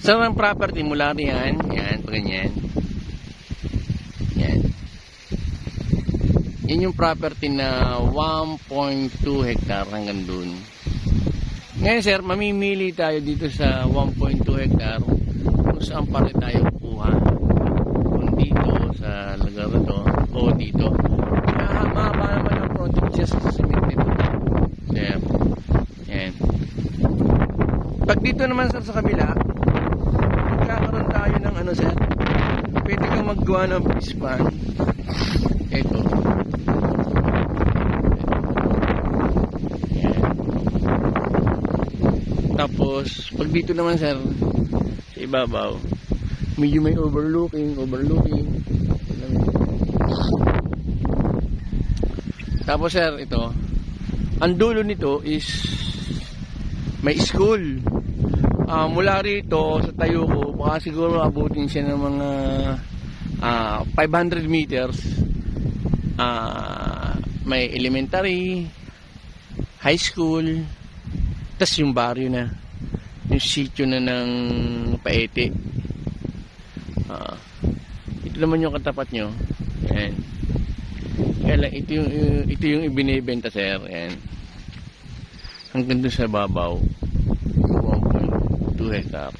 So, ang property mula riyan, yan, pag ganyan. Yan. Yan yung property na 1.2 hectare hanggang dun. Ngayon sir, mamimili tayo dito sa 1.2 hectare kung saan pa rin tayo kukuha. Kung dito sa lugar na to o dito. Mahaba naman ang project just sa cemented. Sir. Yan. Pag dito naman sir sa kabila, magkakaroon tayo ng ano sir, pwede kang maggawa ng fish pond. Ito. Yan. Tapos pag dito naman sir, sa ibabaw, medyo may overlooking. Tapos sir, ito, ang dulo nito is may school. Mula rito sa tayo ko, baka siguro abutin siya ng mga 500 meters. May elementary, high school, tas yung baryo na, yung sitio na ng Paete. Ito naman yung katapat nyo. Ayan. Kaya lang, ito yung ibinibenta sir. Ayan. Hanggang doon sa babaw, 1.2 hectare.